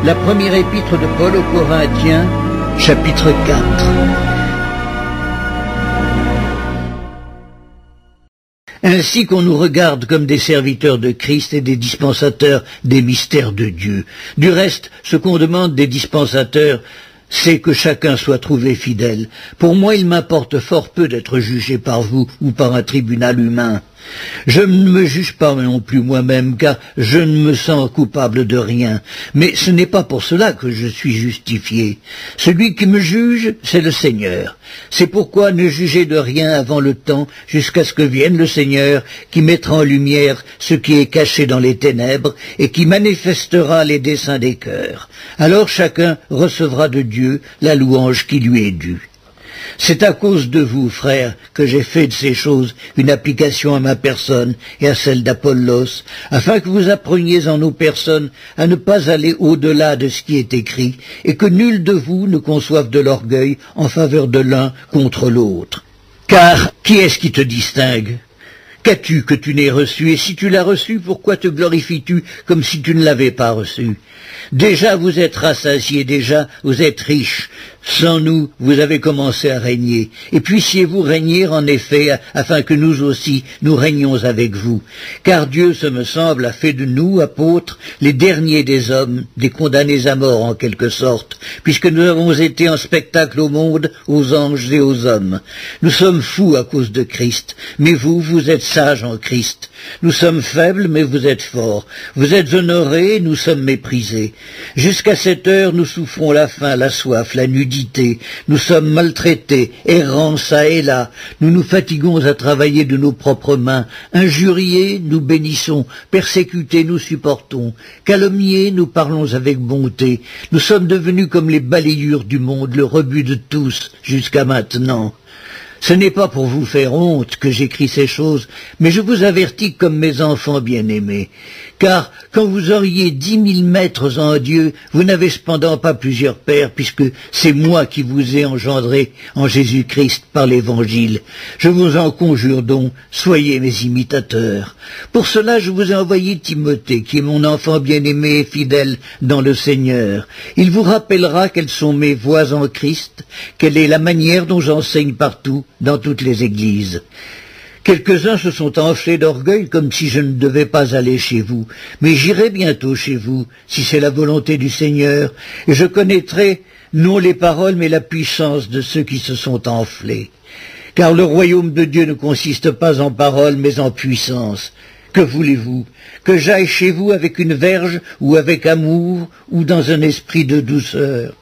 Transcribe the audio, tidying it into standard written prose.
La première épître de Paul aux Corinthiens, chapitre 4. Ainsi qu'on nous regarde comme des serviteurs de Christ et des dispensateurs des mystères de Dieu. Du reste, ce qu'on demande des dispensateurs, c'est que chacun soit trouvé fidèle. Pour moi, il m'importe fort peu d'être jugé par vous ou par un tribunal humain. Je ne me juge pas non plus moi-même, car je ne me sens coupable de rien. Mais ce n'est pas pour cela que je suis justifié. Celui qui me juge, c'est le Seigneur. C'est pourquoi ne jugez de rien avant le temps, jusqu'à ce que vienne le Seigneur, qui mettra en lumière ce qui est caché dans les ténèbres, et qui manifestera les desseins des cœurs. Alors chacun recevra de Dieu la louange qui lui est due. C'est à cause de vous, frères, que j'ai fait de ces choses une application à ma personne et à celle d'Apollos, afin que vous appreniez en nos personnes à ne pas aller au-delà de ce qui est écrit, et que nul de vous ne conçoive de l'orgueil en faveur de l'un contre l'autre. Car qui est-ce qui te distingue ? Qu'as-tu que tu n'aies reçu? Et si tu l'as reçu, pourquoi te glorifies-tu comme si tu ne l'avais pas reçu? Déjà vous êtes rassasiés, déjà vous êtes riches. Sans nous, vous avez commencé à régner. Et puissiez-vous régner en effet, afin que nous aussi, nous régnions avec vous. Car Dieu, ce me semble, a fait de nous, apôtres, les derniers des hommes, des condamnés à mort en quelque sorte, puisque nous avons été en spectacle au monde, aux anges et aux hommes. Nous sommes fous à cause de Christ, mais vous, vous êtes sages en Christ. Nous sommes faibles, mais vous êtes forts. Vous êtes honorés, nous sommes méprisés. Jusqu'à cette heure, nous souffrons la faim, la soif, la nudité. Nous sommes maltraités, errants çà et là. Nous nous fatiguons à travailler de nos propres mains. Injuriés, nous bénissons. Persécutés, nous supportons. Calomniés, nous parlons avec bonté. Nous sommes devenus comme les balayures du monde, le rebut de tous, jusqu'à maintenant. Ce n'est pas pour vous faire honte que j'écris ces choses, mais je vous avertis comme mes enfants bien-aimés. Car quand vous auriez 10 000 maîtres en Dieu, vous n'avez cependant pas plusieurs pères, puisque c'est moi qui vous ai engendré en Jésus-Christ par l'Évangile. Je vous en conjure donc, soyez mes imitateurs. Pour cela, je vous ai envoyé Timothée, qui est mon enfant bien-aimé et fidèle dans le Seigneur. Il vous rappellera quelles sont mes voies en Christ, quelle est la manière dont j'enseigne partout, dans toutes les églises. Quelques-uns se sont enflés d'orgueil comme si je ne devais pas aller chez vous, mais j'irai bientôt chez vous, si c'est la volonté du Seigneur, et je connaîtrai non les paroles mais la puissance de ceux qui se sont enflés. Car le royaume de Dieu ne consiste pas en paroles mais en puissance. Que voulez-vous? Que j'aille chez vous avec une verge ou avec amour ou dans un esprit de douceur?